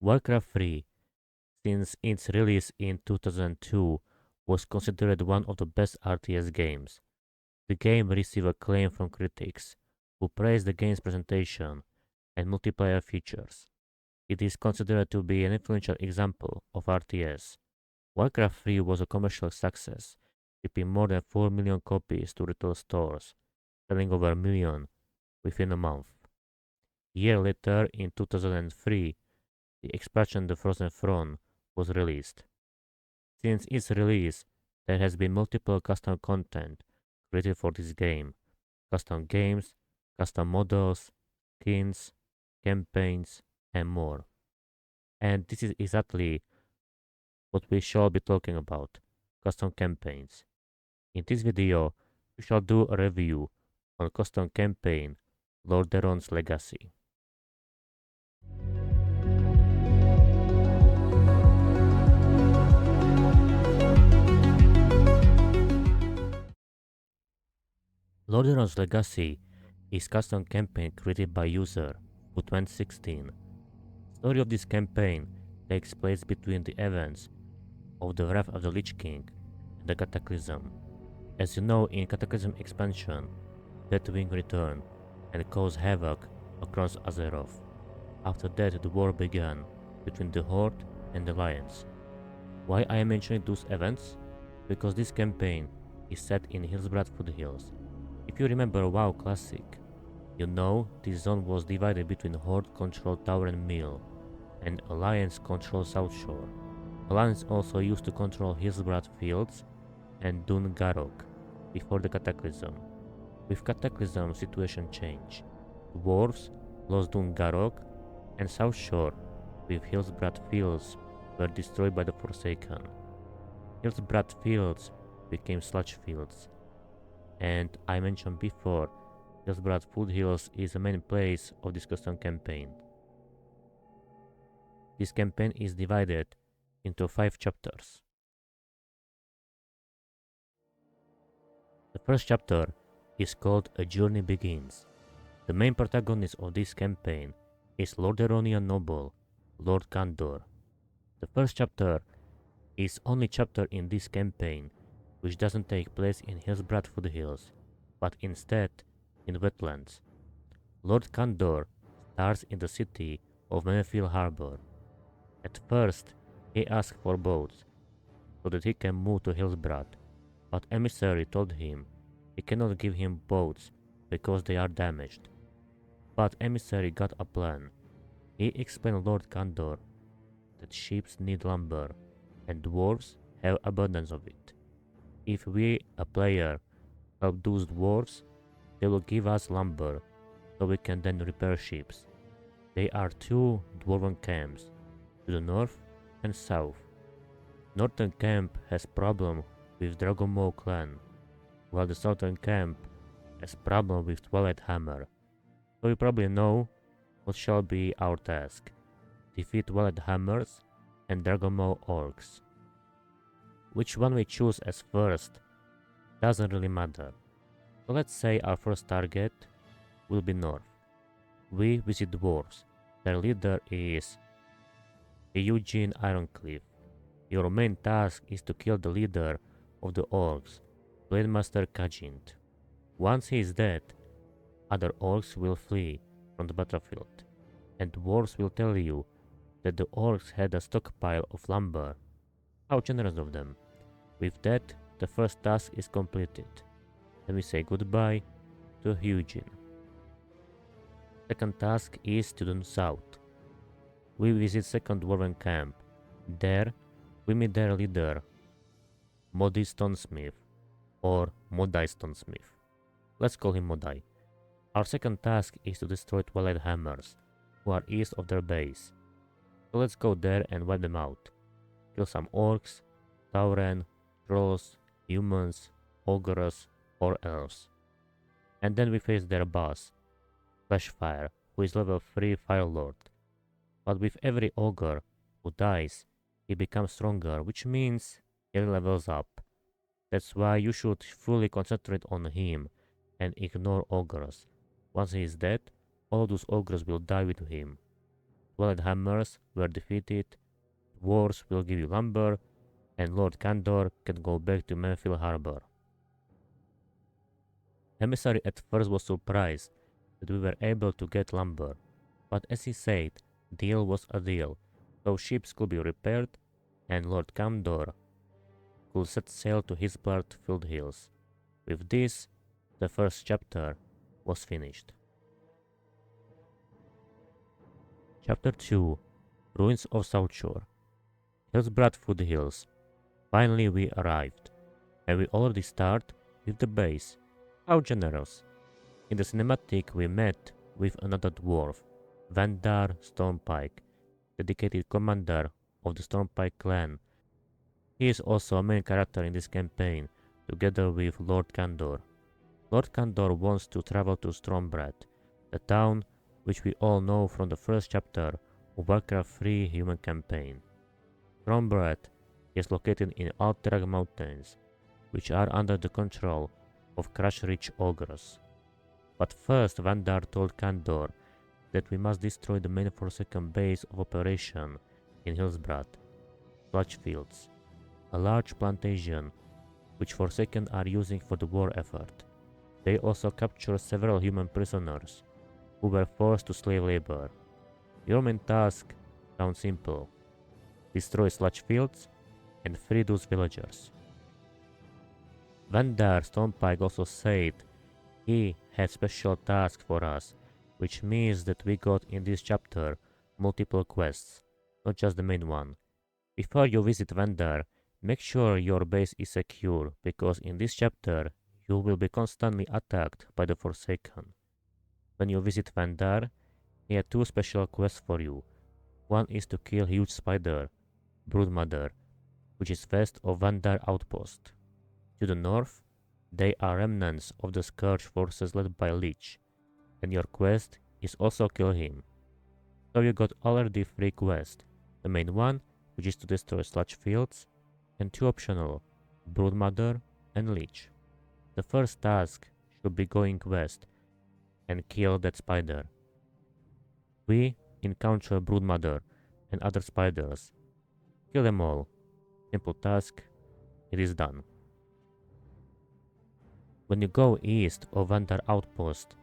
Warcraft 3, since its release in 2002, was considered one of the best RTS games. The game received acclaim from critics, who praised the game's presentation and multiplayer features. It is considered to be an influential example of RTS. Warcraft 3 was a commercial success, shipping more than 4 million copies to retail stores, selling over a million within a month. A year later, in 2003, the expansion The Frozen Throne was released. Since its release, there has been multiple custom content created for this game, custom games, custom models, skins, campaigns, and more. And this is exactly what we shall be talking about, custom campaigns. In this video, we shall do a review on custom campaign Lordaeron's Legacy. Lordaeron's Legacy is custom campaign created by user Footman16. Story of this campaign takes place between the events of the Wrath of the Lich King and the Cataclysm. As you know, in Cataclysm expansion, Deathwing returned and caused havoc across Azeroth. After that, the war began between the Horde and the Alliance. Why I am mentioning those events? Because this campaign is set in Hillsbrad foothills. If you remember WoW Classic, you know this zone was divided between Horde-controlled Tower and Mill, and Alliance-controlled Southshore. Alliance also used to control Hillsbrad Fields and Dun Garok before the Cataclysm. With Cataclysm, situation changed. Dwarves lost Dun Garok, and Southshore with Hillsbrad Fields were destroyed by the Forsaken. Hillsbrad Fields became Sludge Fields. And I mentioned before, Hillsbrad Foothills is the main place of this custom campaign. This campaign is divided into 5 chapters. The first chapter is called A Journey Begins. The main protagonist of this campaign is Lordaeron Noble, Lord Candor. The first chapter is only chapter in this campaign which doesn't take place in Hillsbrad Foothills, but instead in wetlands. Lord Candor starts in the city of Menethil Harbor. At first, he asked for boats so that he can move to Hillsbrad, but Emissary told him he cannot give him boats because they are damaged. But Emissary got a plan. He explained Lord Candor that ships need lumber and dwarves have abundance of it. If we, a player, help those dwarves, they will give us lumber, so we can then repair ships. There are 2 dwarven camps, to the north and south. Northern camp has problem with Dragonmaw clan, while the southern camp has problem with Twilight Hammer. So you probably know what shall be our task. Defeat Twilight Hammers and Dragonmaw orcs. Which one we choose as first doesn't really matter. So let's say our first target will be north. We visit dwarves. Their leader is Eugene Ironcliff. Your main task is to kill the leader of the orcs, Blademaster Khajiit. Once he is dead, other orcs will flee from the battlefield, and dwarves will tell you that the orcs had a stockpile of lumber. How generous of them. With that, the first task is completed. Then we say goodbye to Eugene. Second task is to the south. We visit second dwarven camp. There, we meet their leader, Modi Stonesmith, or Modai Stonesmith. Let's call him Modai. Our second task is to destroy Twilight Hammers, who are east of their base. So let's go there and wipe them out. Kill some orcs, Tauren, trolls, humans, ogres, or elves. And then we face their boss, Flashfire, who is level 3 Firelord. But with every ogre who dies, he becomes stronger, which means he levels up. That's why you should fully concentrate on him and ignore ogres. Once he is dead, all those ogres will die with him. Dwelled Hammers were defeated, Dwarves will give you lumber, and Lord Candor can go back to Menfield Harbor. Emissary at first was surprised that we were able to get lumber, but as he said, deal was a deal, so ships could be repaired, and Lord Candor could set sail to his blood-filled hills. With this, the first chapter was finished. Chapter 2 Ruins of Southshore. Hillsbrad Foothills. Finally we arrived, and we already start with the base. How generous! In the cinematic we met with another dwarf, Vandar Stormpike, dedicated commander of the Stormpike clan. He is also a main character in this campaign, together with Lord Candor. Lord Candor wants to travel to Stormbrad, the town which we all know from the first chapter of Warcraft 3 human campaign. Stormbrad is located in Alterac Mountains, which are under the control of Crush-Rich ogres. But first Vandar told Candor that we must destroy the main Forsaken base of operation in Hillsbrad, Sludgefields, a large plantation which Forsaken are using for the war effort. They also captured several human prisoners who were forced to slave labor. Your main task sounds simple: destroy Sludgefields and free those villagers. Vandar Stormpike also said he had special tasks for us, which means that we got in this chapter multiple quests, not just the main one. Before you visit Vandar, make sure your base is secure, because in this chapter you will be constantly attacked by the Forsaken. When you visit Vandar, he had two special quests for you. One is to kill huge spider, Broodmother, which is west of Vandar Outpost. To the north, they are remnants of the Scourge forces led by Lich, and your quest is also kill him. So you got already 3 quests, the main one, which is to destroy Sludgefields, and 2 optional, Broodmother and Lich. The first task should be going west and kill that spider. We encounter Broodmother and other spiders. Kill them all. Simple task, it is done. When you go east of Vandar Outpost,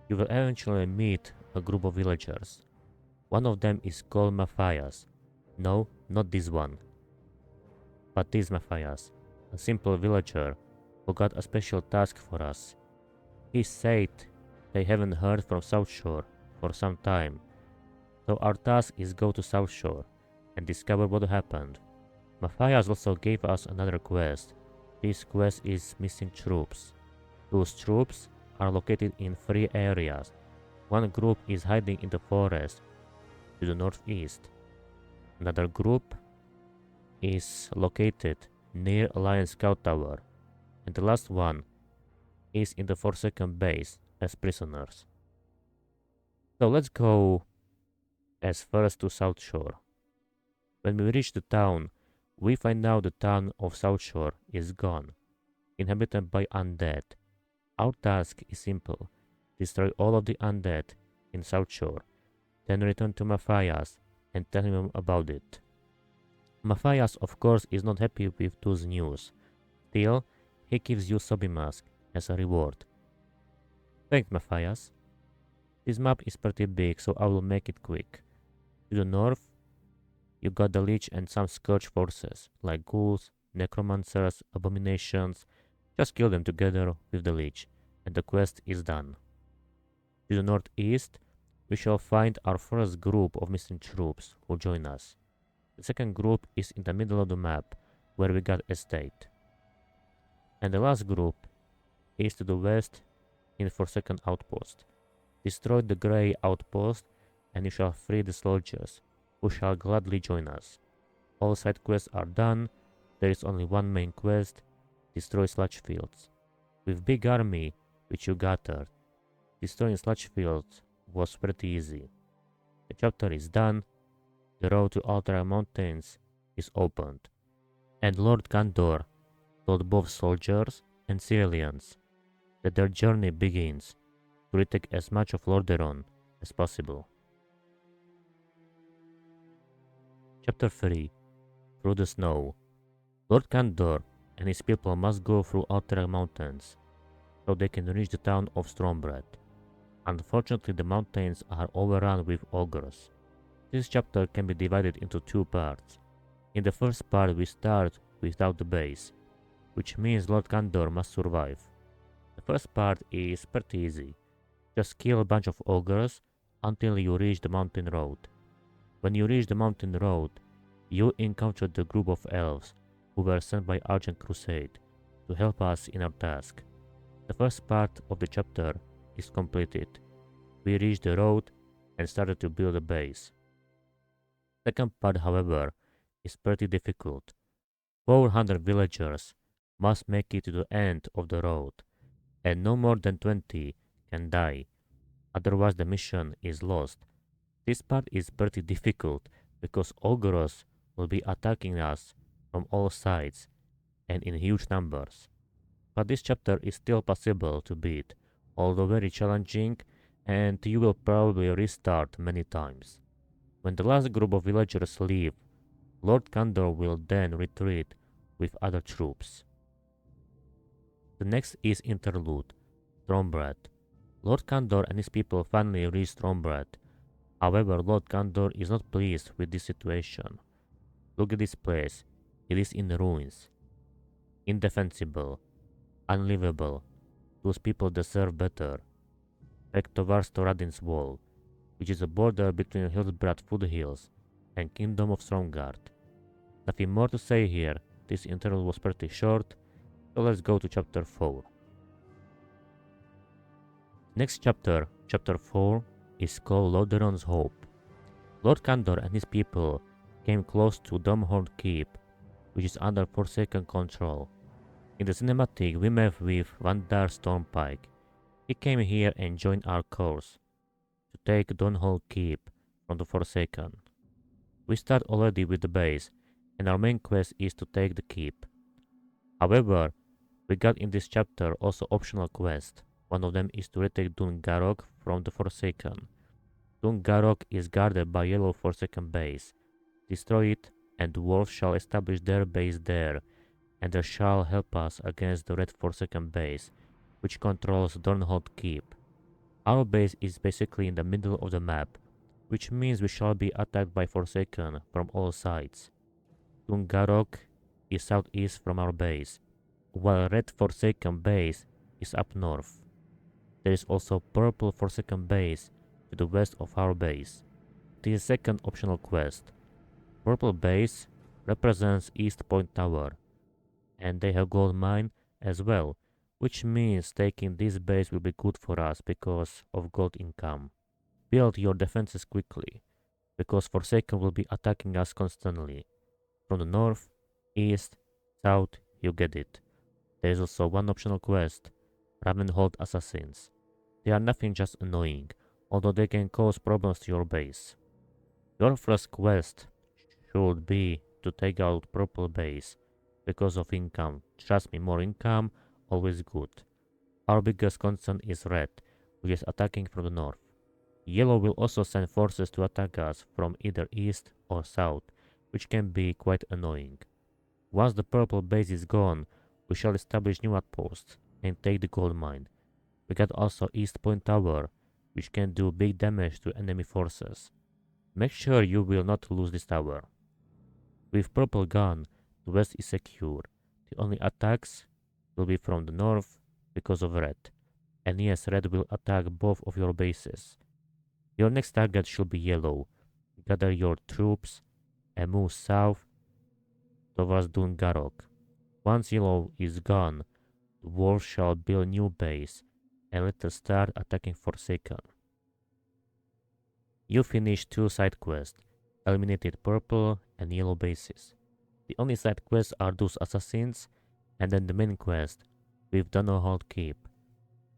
you will eventually meet a group of villagers. One of them is called Matthias. No, not this one, but this Matthias, a simple villager who got a special task for us. He said they haven't heard from Southshore for some time, so our task is go to Southshore and discover what happened. Matthias also gave us another quest. This quest is missing troops. Those troops are located in 3 areas. One group is hiding in the forest to the northeast. Another group is located near Alliance Scout Tower. And the last one is in the Forsaken base as prisoners. So let's go as first to Southshore. When we reach the town, we find out the town of Southshore is gone, inhabited by undead. Our task is simple: destroy all of the undead in Southshore, then return to Matthias and tell him about it. Matthias, of course, is not happy with those news. Still, he gives you Sobi Mask as a reward. Thanks, Matthias. This map is pretty big, so I will make it quick. To the north, you got the Lich and some Scourge forces, like ghouls, necromancers, abominations. Just kill them together with the Lich, and the quest is done. To the northeast, we shall find our first group of missing troops who join us. The second group is in the middle of the map, where we got Estate. And the last group is to the west in Forsaken Outpost. Destroy the Grey Outpost, and you shall free the soldiers, who shall gladly join us. All side quests are done. There is only one main quest: destroy Sludgefields. With big army which you gathered, destroying Sludgefields was pretty easy. The chapter is done. The road to Alterac Mountains is opened, and Lord Candor told both soldiers and civilians that their journey begins to retake as much of Lordaeron as possible. Chapter 3. Through the Snow. Lord Candor and his people must go through outer mountains, so they can reach the town of Stormwind. Unfortunately, the mountains are overrun with ogres. This chapter can be divided into two parts. In the first part, we start without the base, which means Lord Candor must survive. The first part is pretty easy. Just kill a bunch of ogres until you reach the mountain road. When you reach the mountain road, you encounter the group of elves who were sent by Argent Crusade to help us in our task. The first part of the chapter is completed. We reached the road and started to build a base. Second part, however, is pretty difficult. 400 villagers must make it to the end of the road, and no more than 20 can die, otherwise the mission is lost. This part is pretty difficult because ogres will be attacking us from all sides and in huge numbers. But this chapter is still possible to beat, although very challenging, and you will probably restart many times. When the last group of villagers leave, Lord Candor will then retreat with other troops. The next is Interlude, Stormwind. Lord Candor and his people finally reach Stormwind. However, Lord Candor is not pleased with this situation. Look at this place. It is in ruins. Indefensible. Unlivable. Those people deserve better. Back towards Thoradin's Wall, which is a border between Hillsbrad foothills and Kingdom of Lordaeron. Nothing more to say here. This interlude was pretty short, so let's go to chapter 4. Next chapter, chapter 4, is called Lordaeron's Hope. Lord Candor and his people came close to Domhorn Keep, which is under Forsaken control. In the cinematic, we met with Vandar Stormpike. He came here and joined our course to take Domhorn Keep from the Forsaken. We start already with the base, and our main quest is to take the keep. However, we got in this chapter also optional quests. One of them is to retake Dun Garok from the Forsaken. Dun Garok is guarded by Yellow Forsaken base. Destroy it, and dwarves shall establish their base there, and they shall help us against the Red Forsaken base, which controls Dornhold Keep. Our base is basically in the middle of the map, which means we shall be attacked by Forsaken from all sides. Dun Garok is southeast from our base, while Red Forsaken base is up north. There is also Purple Forsaken base to the west of our base. This is second optional quest. Purple base represents East Point Tower, and they have gold mine as well, which means taking this base will be good for us because of gold income. Build your defenses quickly, because Forsaken will be attacking us constantly. From the north, east, south, you get it. There is also one optional quest, Ravenhold Assassins. They are nothing, just annoying, although they can cause problems to your base. Your first quest should be to take out Purple base because of income. Trust me, more income, always good. Our biggest concern is Red, which is attacking from the north. Yellow will also send forces to attack us from either east or south, which can be quite annoying. Once the Purple base is gone, we shall establish new outposts and take the gold mine. We got also East Point Tower, which can do big damage to enemy forces. Make sure you will not lose this tower. With Purple gone, the west is secure. The only attacks will be from the north because of Red. And yes, Red will attack both of your bases. Your next target should be Yellow. Gather your troops and move south towards Dun Garok. Once Yellow is gone, the dwarves shall build a new base and let us start attacking Forsaken. You finished 2 side quests, eliminated Purple and Yellow bases. The only side quests are those assassins, and then the main quest with Dunnerhold Keep.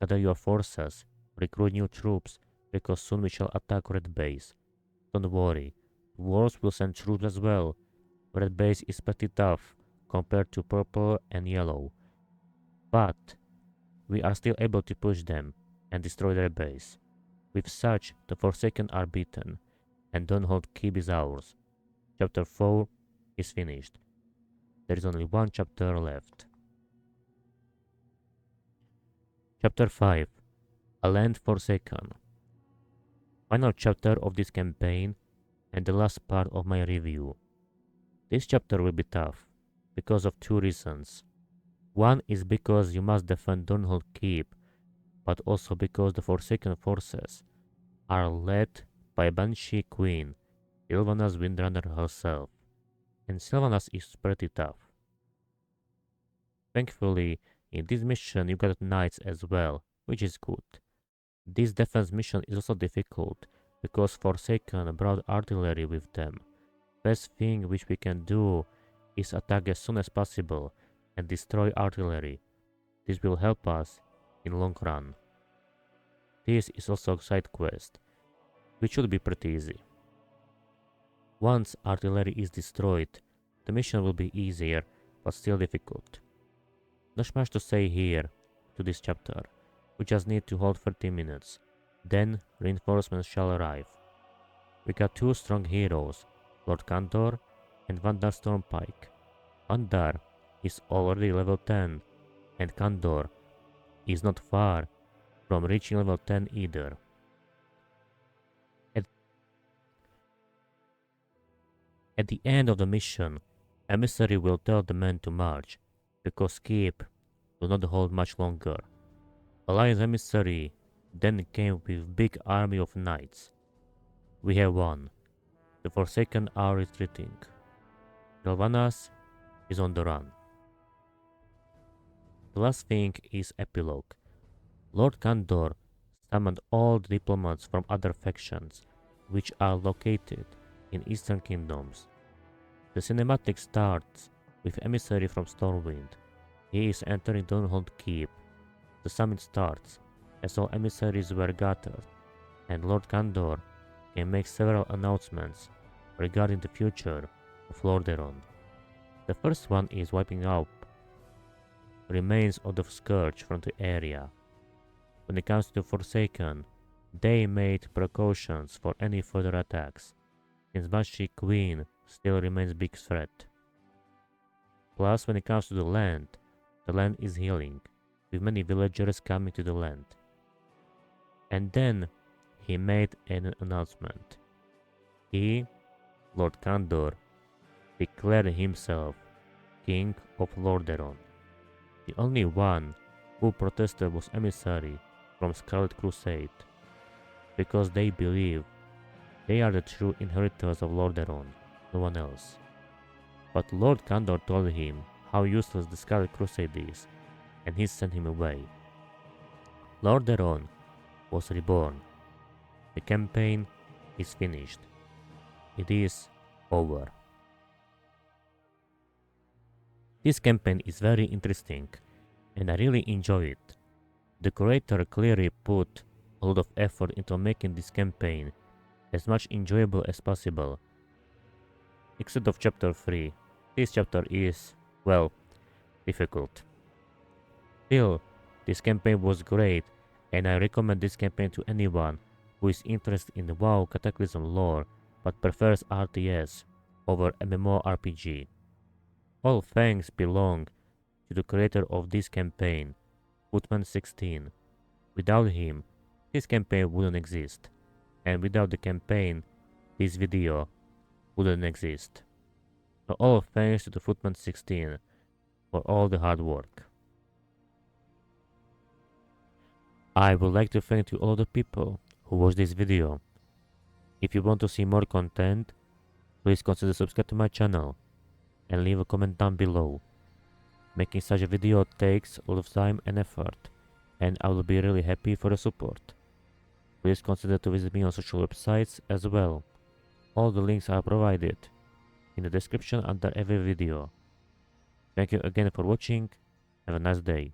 Gather your forces, recruit new troops, because soon we shall attack Red base. Don't worry, dwarves will send troops as well. Red base is pretty tough compared to Purple and Yellow, but we are still able to push them and destroy their base. With such, the Forsaken are beaten, and Dunhold Keep is ours. Chapter 4 is finished. There is only one chapter left. Chapter 5, A Land Forsaken. Final chapter of this campaign and the last part of my review. This chapter will be tough because of two reasons. One is because you must defend Dunhold Keep, but also because the Forsaken forces are led by Banshee Queen, Sylvanas Windrunner herself, and Sylvanas is pretty tough. Thankfully, in this mission you got knights as well, which is good. This defense mission is also difficult because Forsaken brought artillery with them. Best thing which we can do is attack as soon as possible and destroy artillery. This will help us in long run. This is also a side quest, which should be pretty easy. Once artillery is destroyed, the mission will be easier, but still difficult. Not much to say here to this chapter. We just need to hold 30 minutes. Then reinforcements shall arrive. We got two strong heroes, Lord Candor and Vandar Stormpike. Vandar is already level 10, and Candor is not far from reaching level 10 either. At the end of the mission, Emissary will tell the men to march, because Keep will not hold much longer. Alliance Emissary then came with big army of knights. We have won. The Forsaken are retreating. Sylvanas is on the run. The last thing is Epilogue. Lord Candor summoned all the diplomats from other factions, which are located in Eastern Kingdoms. The cinematic starts with Emissary from Stormwind. He is entering Dunhold Keep. The summit starts as all emissaries were gathered, and Lord Candor can make several announcements regarding the future of Lordaeron. The first one is wiping out remains of the Scourge from the area. When it comes to Forsaken, they made precautions for any further attacks, since Banshee Queen still remains a big threat. Plus, when it comes to the land is healing, with many villagers coming to the land. And then he made an announcement. He, Lord Candor, declared himself King of Lordaeron. The only one who protested was Emissary from Scarlet Crusade, because they believe they are the true inheritors of Lordaeron, no one else. But Lord Candor told him how useless the Scarlet Crusade is, and he sent him away. Lordaeron was reborn. The campaign is finished. It is over. This campaign is very interesting, and I really enjoy it. The creator clearly put a lot of effort into making this campaign as much enjoyable as possible. Except of chapter 3, this chapter is, well, difficult. Still, this campaign was great, and I recommend this campaign to anyone who is interested in the WoW Cataclysm lore but prefers RTS over MMORPG. All thanks belong to the creator of this campaign, Footman16. Without him, this campaign wouldn't exist, and without the campaign, this video wouldn't exist. So all thanks to the Footman16 for all the hard work. I would like to thank to all the people who watched this video. If you want to see more content, please consider subscribe to my channel and leave a comment down below. Making such a video takes a lot of time and effort, and I will be really happy for the support. Please consider to visit me on social websites as well. All the links are provided in the description under every video. Thank you again for watching. Have a nice day.